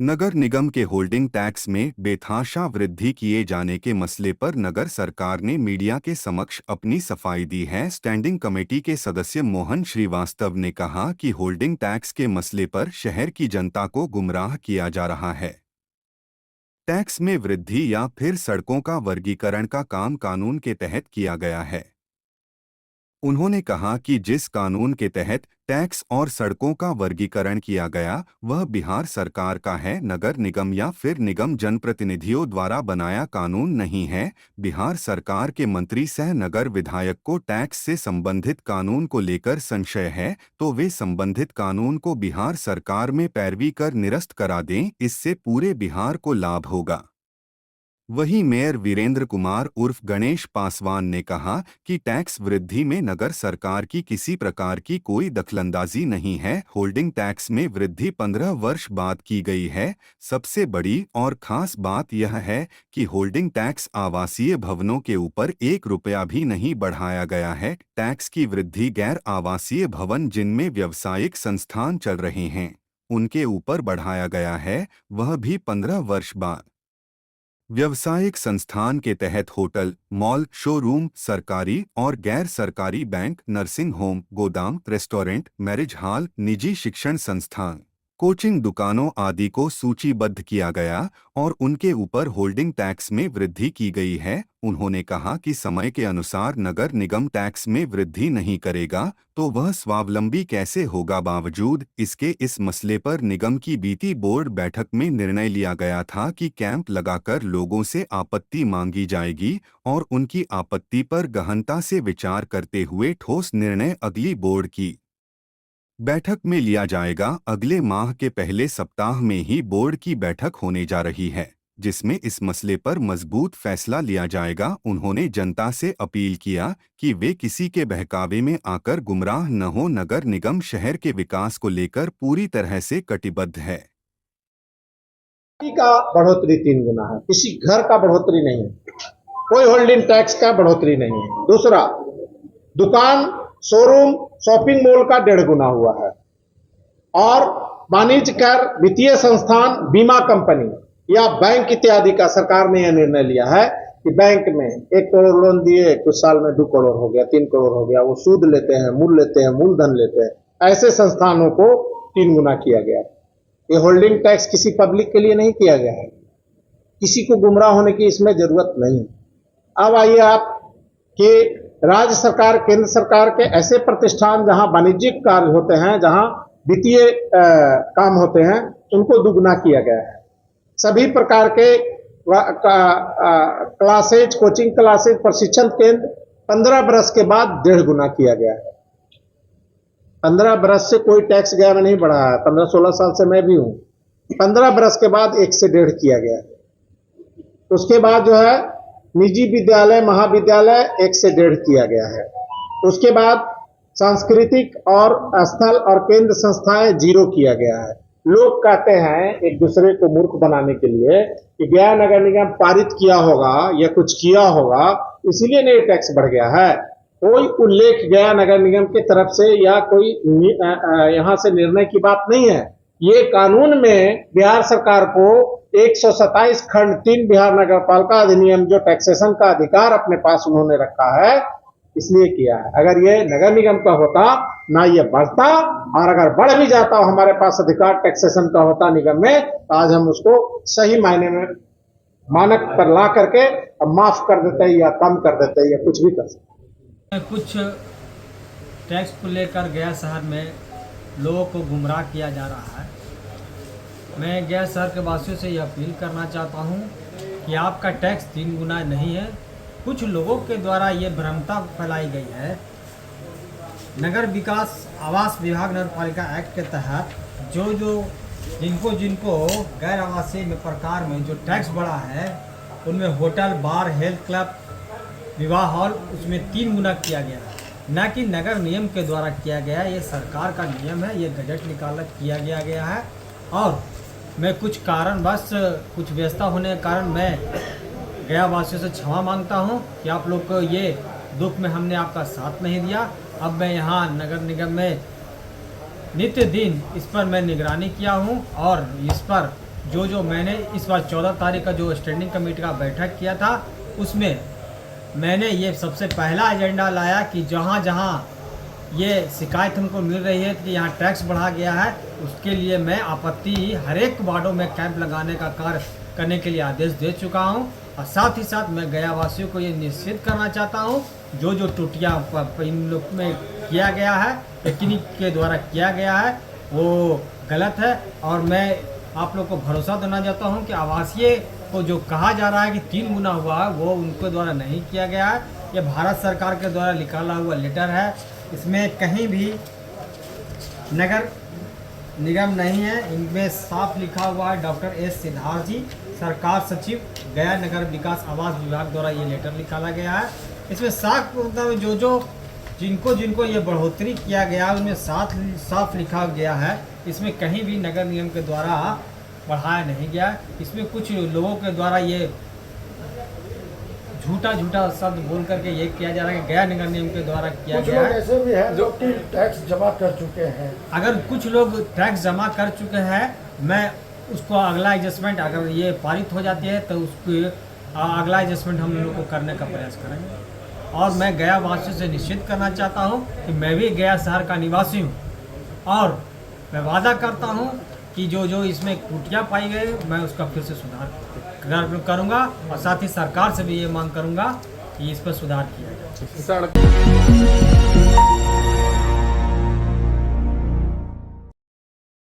नगर निगम के holding tax में बेतहाशा वृद्धि किए जाने के मसले पर नगर सरकार ने मीडिया के समक्ष अपनी सफाई दी है। स्टैंडिंग कमेटी के सदस्य मोहन श्रीवास्तव ने कहा कि होल्डिंग टैक्स के मसले पर शहर की जनता को गुमराह किया जा रहा है। टैक्स में वृद्धि या फिर सड़कों का वर्गीकरण का काम कानून के तहत किया गया है। उन्होंने कहा कि जिस कानून के तहत टैक्स और सड़कों का वर्गीकरण किया गया वह बिहार सरकार का है, नगर निगम या फिर निगम जनप्रतिनिधियों द्वारा बनाया कानून नहीं है। बिहार सरकार के मंत्री सह नगर विधायक को टैक्स से संबंधित कानून को लेकर संशय है तो वे संबंधित कानून को बिहार सरकार में पैरवी कर निरस्त करा दें, इससे पूरे बिहार को लाभ होगा। वहीं मेयर वीरेंद्र कुमार उर्फ गणेश पासवान ने कहा कि टैक्स वृद्धि में नगर सरकार की किसी प्रकार की कोई दखलंदाजी नहीं है। होल्डिंग टैक्स में वृद्धि 15 वर्ष बाद की गई है। सबसे बड़ी और खास बात यह है कि होल्डिंग टैक्स आवासीय भवनों के ऊपर 1 रुपया भी नहीं बढ़ाया गया है। टैक्स की वृद्धि गैर आवासीय भवन जिनमें व्यावसायिक संस्थान चल रहे हैं उनके ऊपर बढ़ाया गया है, वह भी 15 वर्ष बाद। व्यावसायिक संस्थान के तहत होटल, मॉल, शोरूम, सरकारी और गैर सरकारी बैंक, नर्सिंग होम, गोदाम, रेस्टोरेंट, मैरिज हॉल, निजी शिक्षण संस्थान, कोचिंग दुकानों आदि को सूचीबद्ध किया गया और उनके ऊपर होल्डिंग टैक्स में वृद्धि की गई है। उन्होंने कहा कि समय के अनुसार नगर निगम टैक्स में वृद्धि नहीं करेगा तो वह स्वावलंबी कैसे होगा। बावजूद इसके इस मसले पर निगम की बीती बोर्ड बैठक में निर्णय लिया गया था कि कैंप लगाकर लोगों से आपत्ति मांगी जाएगी और उनकी आपत्ति पर गहनता से विचार करते हुए ठोस निर्णय अगली बोर्ड की बैठक में लिया जाएगा। अगले माह के पहले सप्ताह में ही बोर्ड की बैठक होने जा रही है जिसमें इस मसले पर मजबूत फैसला लिया जाएगा। उन्होंने जनता से अपील किया कि वे किसी के बहकावे में आकर गुमराह न हो। नगर निगम शहर के विकास को लेकर पूरी तरह से कटिबद्ध है। का बढ़ोतरी 3 गुना है, किसी घर का बढ़ोतरी नहीं है, कोई होल्डिंग टैक्स का बढ़ोतरी नहीं है। दूसरा, दुकान, शोरूम, शॉपिंग मॉल का 1.5 गुना हुआ है और वाणिज्य कर, वित्तीय संस्थान, बीमा कंपनी या बैंक इत्यादि का सरकार ने यह निर्णय लिया है कि बैंक में 1 करोड़ लोन दिए, कुछ साल में 2 करोड़ हो गया, 3 करोड़ हो गया, वो सूद लेते हैं, मूलधन लेते हैं, ऐसे संस्थानों को 3 गुना किया गया। ये होल्डिंग टैक्स किसी पब्लिक के लिए नहीं किया गया है, किसी को गुमराह होने की इसमें जरूरत नहीं। अब आइए आप कि राज्य सरकार, केंद्र सरकार के ऐसे प्रतिष्ठान जहां वाणिज्यिक कार्य होते हैं, जहां वित्तीय काम होते हैं, उनको दुगुना किया गया है। सभी प्रकार के क्लासेज, कोचिंग क्लासेज, प्रशिक्षण केंद्र 15 बरस के बाद 1.5 गुना किया गया है। 15 बरस से कोई टैक्स गया में नहीं बढ़ा है, 15-16 साल से मैं भी हूं। 15 बरस के बाद 1 से 1.5 किया गया है। उसके बाद जो है निजी विद्यालय, महाविद्यालय 1 से 1.5 किया गया है। उसके बाद सांस्कृतिक और स्थल और केंद्र संस्थाएं 0 किया गया है। लोग कहते हैं एक दूसरे को मूर्ख बनाने के लिए कि गया नगर निगम पारित किया होगा या कुछ किया होगा इसीलिए नहीं टैक्स बढ़ गया है। कोई उल्लेख गया नगर निगम की तरफ से या कोई यहां से निर्णय की बात नहीं है। ये कानून में बिहार सरकार को 127 खंड 3 बिहार नगर पालिका अधिनियम जो टैक्सेशन का अधिकार अपने पास उन्होंने रखा है इसलिए किया है। अगर ये नगर निगम का होता ना ये बढ़ता, और अगर बढ़ भी जाता हमारे पास अधिकार टैक्सेशन का होता निगम में, तो आज हम उसको सही मायने में मानक पर ला करके माफ कर देते या कम कर देते या कुछ भी कर सकते। कुछ टैक्स को लेकर गया शहर में लोगों को गुमराह किया जा रहा है। मैं गया शहर के वासियों से यह अपील करना चाहता हूं कि आपका टैक्स 3 गुना नहीं है। कुछ लोगों के द्वारा ये भ्रमता फैलाई गई है। नगर विकास आवास विभाग नगर पालिका एक्ट के तहत जो जिनको गैर आवासीय में प्रकार में जो टैक्स बढ़ा है उनमें होटल, बार, हेल्थ क्लब, विवाह हॉल उसमें 3 गुना किया गया है, न कि नगर निगम के द्वारा किया गया है। ये सरकार का नियम है, ये गजट निकाला किया गया है। और मैं कुछ कारणवश कुछ व्यस्तता होने के कारण मैं गया वासियों से क्षमा मांगता हूं कि आप लोग को ये दुख में हमने आपका साथ नहीं दिया। अब मैं यहाँ नगर निगम में नित्य दिन इस पर मैं निगरानी किया हूँ और इस पर जो मैंने इस बार 14 तारीख का जो स्टैंडिंग कमेटी का बैठक किया था, उसमें मैंने ये सबसे पहला एजेंडा लाया कि जहाँ जहाँ ये शिकायत हमको मिल रही है कि यहाँ टैक्स बढ़ा गया है, उसके लिए मैं आपत्ति हर एक वार्डों में कैंप लगाने का कार्य करने के लिए आदेश दे चुका हूँ। और साथ ही साथ मैं गया वासियों को ये निश्चित करना चाहता हूँ, जो त्रुटियाँ इन लोग में किया गया है, टेक्निक के द्वारा किया गया है, वो गलत है। और मैं आप लोग को भरोसा देना चाहता हूँ कि आवासीय को जो कहा जा रहा है कि 3 गुना हुआ है, वो उनके द्वारा नहीं किया गया है। ये भारत सरकार के द्वारा निकाला हुआ लेटर है, इसमें कहीं भी नगर निगम नहीं है। इनमें साफ लिखा हुआ है डॉक्टर एस सिद्धार्थ जी, सरकार सचिव, गया नगर विकास आवास विभाग द्वारा ये लेटर निकाला गया है। इसमें साफ मतलब जो जिनको ये बढ़ोतरी किया गया उनमें साफ लिखा गया है, इसमें कहीं भी नगर निगम के द्वारा बढ़ाया नहीं गया। इसमें कुछ लोगों के द्वारा ये झूठा शब्द बोल करके ये किया जा रहा है कि गया नगर निगम के द्वारा किया कुछ गया लोग है। ऐसे भी हैं जो कि टैक्स जमा कर चुके हैं। अगर कुछ लोग टैक्स जमा कर चुके हैं, मैं उसको अगला एडजस्टमेंट अगर ये पारित हो जाती है तो उसको अगला एडजस्टमेंट हम लोग को करने का प्रयास करेंगे। और मैं गया वासियों से निश्चित करना चाहता हूँ कि मैं भी गया शहर का निवासी हूँ और मैं वादा करता हूँ कि जो इसमें त्रुटियाँ पाई गई मैं उसका फिर से सुधार करूँगा। और साथ ही सरकार से भी ये मांग करूँगा कि इस पर सुधार किया जाए। सड़क